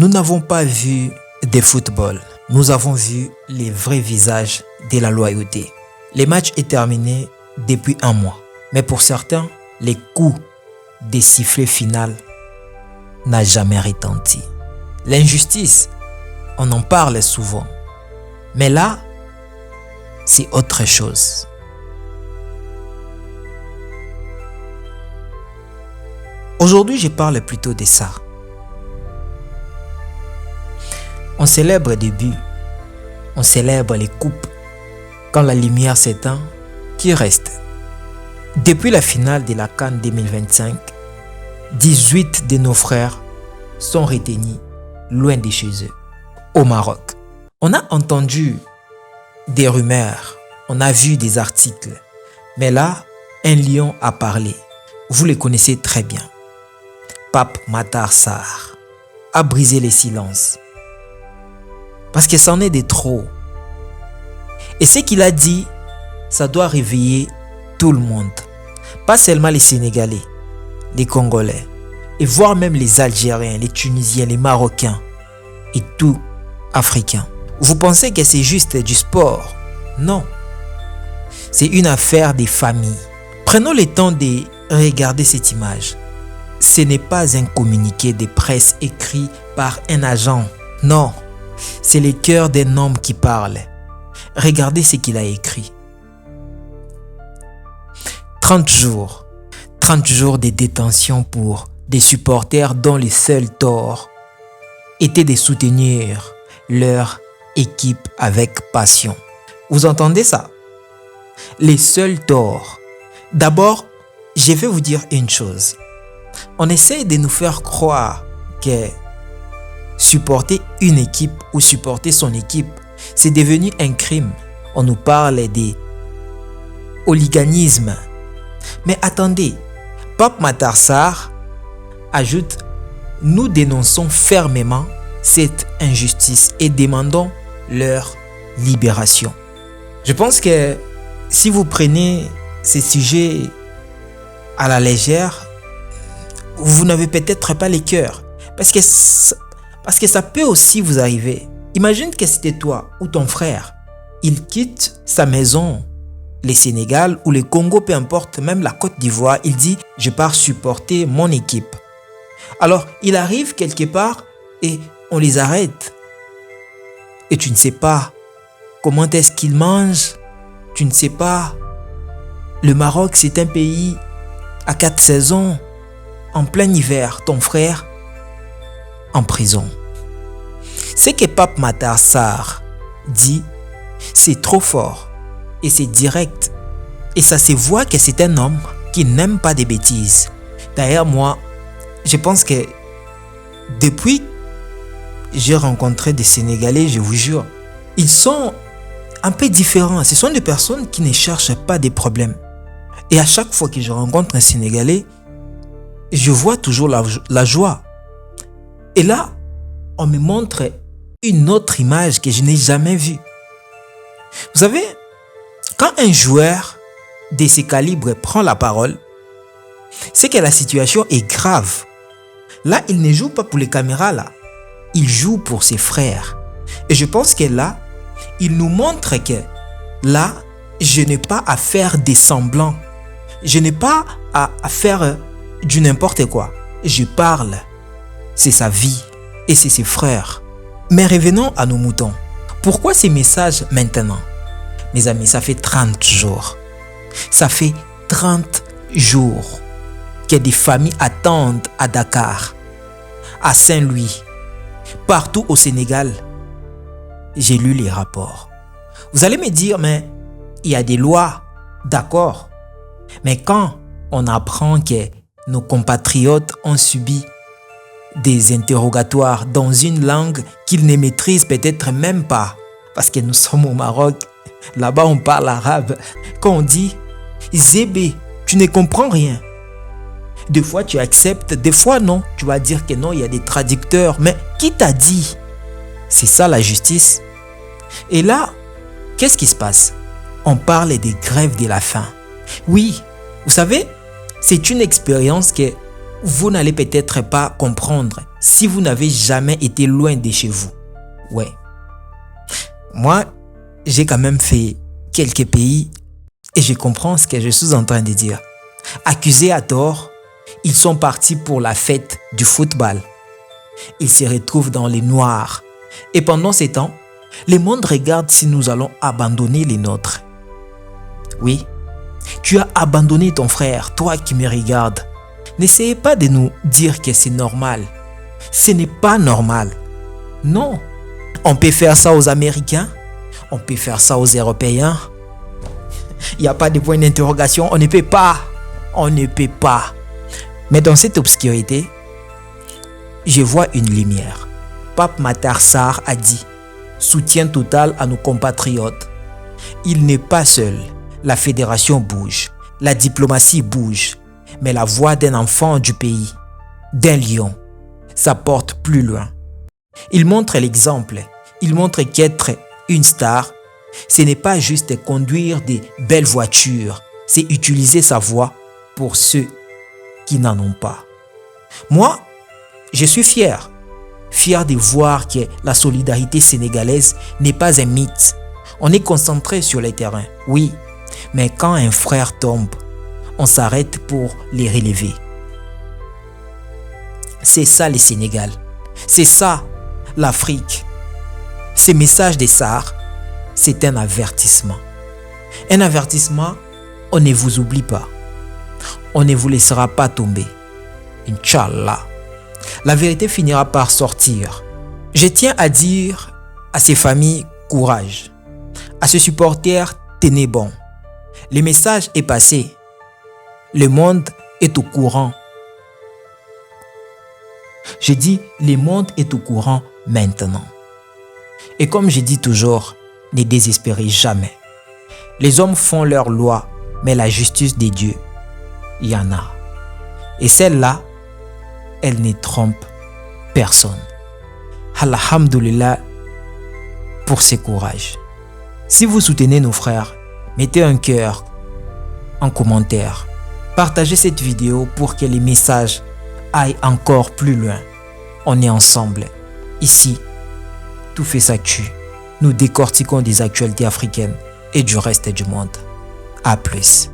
Nous n'avons pas vu des footballs. Nous avons vu les vrais visages de la loyauté. Le match est terminé depuis un mois. Mais pour certains, les coups des sifflets final n'a jamais retenti. L'injustice, on en parle souvent. Mais là, c'est autre chose. Aujourd'hui, je parle plutôt de ça. On célèbre des buts, on célèbre les coupes. Quand la lumière s'éteint, qui reste? Depuis la finale de la CAN 2025, 18 de nos frères sont retenus loin de chez eux, au Maroc. On a entendu des rumeurs, on a vu des articles, mais là, un lion a parlé. Vous le connaissez très bien. Pape Matar Sarr a brisé les silences. Parce que c'en est de trop. Et ce qu'il a dit, ça doit réveiller tout le monde. Pas seulement les Sénégalais, les Congolais, et voire même les Algériens, les Tunisiens, les Marocains, et tout Africains. Vous pensez que c'est juste du sport? Non. C'est une affaire des familles. Prenons le temps de regarder cette image. Ce n'est pas un communiqué de presse écrit par un agent. Non. C'est le cœur d'un homme qui parle. Regardez ce qu'il a écrit. 30 jours. 30 jours de détention pour des supporters dont le seul tort était de soutenir leur équipe avec passion. Vous entendez ça? Les seuls torts. D'abord, je vais vous dire une chose. On essaie de nous faire croire que supporter une équipe ou supporter son équipe, c'est devenu un crime. On nous parle de hooliganisme. Mais attendez, Pape Matar Sarr ajoute, nous dénonçons fermement cette injustice et demandons leur libération. Je pense que si vous prenez ces sujets à la légère, vous n'avez peut-être pas les cœurs. Parce que ça peut aussi vous arriver. Imagine que c'était toi ou ton frère. Il quitte sa maison, le Sénégal ou le Congo, peu importe, même la Côte d'Ivoire. Il dit, je pars supporter mon équipe. Alors, il arrive quelque part et on les arrête. Et tu ne sais pas comment est-ce qu'ils mangent. Tu ne sais pas. Le Maroc, c'est un pays à 4 saisons. En plein hiver, ton frère en prison. Ce que Pape Matar Sarr dit, c'est trop fort et c'est direct. Et ça se voit que c'est un homme qui n'aime pas des bêtises. D'ailleurs, moi, je pense que depuis que j'ai rencontré des Sénégalais, je vous jure, ils sont un peu différents. Ce sont des personnes qui ne cherchent pas des problèmes. Et à chaque fois que je rencontre un Sénégalais, je vois toujours la joie. Et là, on me montre une autre image que je n'ai jamais vue. Vous savez, quand un joueur de ce calibre prend la parole, c'est que la situation est grave. Là, il ne joue pas pour les caméras, là. Il joue pour ses frères. Et je pense que là, il nous montre que là, je n'ai pas à faire des semblants. Je n'ai pas à faire du n'importe quoi. Je parle. C'est sa vie et c'est ses frères. Mais revenons à nos moutons. Pourquoi ces messages maintenant? Mes amis, ça fait 30 jours. Ça fait 30 jours que des familles attendent à Dakar, à Saint-Louis, partout au Sénégal. J'ai lu les rapports. Vous allez me dire, mais il y a des lois, d'accord. Mais quand on apprend que nos compatriotes ont subi des interrogatoires dans une langue qu'ils ne maîtrisent peut-être même pas, parce que nous sommes au Maroc, là-bas on parle arabe. Quand on dit « Zébé », tu ne comprends rien. Des fois tu acceptes, des fois non. Tu vas dire que non, il y a des traducteurs. Mais qui t'a dit? C'est ça la justice. Et là, qu'est-ce qui se passe? On parle des grèves de la faim. Oui, vous savez, c'est une expérience que vous n'allez peut-être pas comprendre si vous n'avez jamais été loin de chez vous. Ouais. Moi, j'ai quand même fait quelques pays et je comprends ce que je suis en train de dire. Accusés à tort, ils sont partis pour la fête du football. Ils se retrouvent dans les noirs. Et pendant ces temps, le monde regarde si nous allons abandonner les nôtres. Oui, tu as abandonné ton frère, toi qui me regardes. N'essayez pas de nous dire que c'est normal. Ce n'est pas normal. Non. On peut faire ça aux Américains. On peut faire ça aux Européens. Il n'y a pas de point d'interrogation. On ne peut pas. On ne peut pas. Mais dans cette obscurité, je vois une lumière. Pape Matar Sarr a dit « Soutien total à nos compatriotes. Il n'est pas seul. La fédération bouge. La diplomatie bouge. Mais la voix d'un enfant du pays, d'un lion, ça porte plus loin. » Il montre l'exemple. Il montre qu'être une star, ce n'est pas juste conduire des belles voitures. C'est utiliser sa voix pour ceux qui n'en ont pas. Moi, je suis fier. Fier de voir que la solidarité sénégalaise n'est pas un mythe. On est concentré sur les terrains, oui. Mais quand un frère tombe, on s'arrête pour les relever. C'est ça le Sénégal. C'est ça l'Afrique. Ce message des Sarr, c'est un avertissement. Un avertissement, on ne vous oublie pas. On ne vous laissera pas tomber. Inch'Allah. La vérité finira par sortir. Je tiens à dire à ces familles, courage. À ces supporters, tenez bon. Le message est passé. Le monde est au courant. Je dis, le monde est au courant maintenant. Et comme je dis toujours, ne désespérez jamais. Les hommes font leur loi, mais la justice des dieux, il y en a. Et celle-là, elle ne trompe personne. Alhamdulillah pour ce courage. Si vous soutenez nos frères, mettez un cœur en commentaire. Partagez cette vidéo pour que les messages aillent encore plus loin. On est ensemble. Ici, Tout fait s'actu. Nous décortiquons des actualités africaines et du reste du monde. À plus.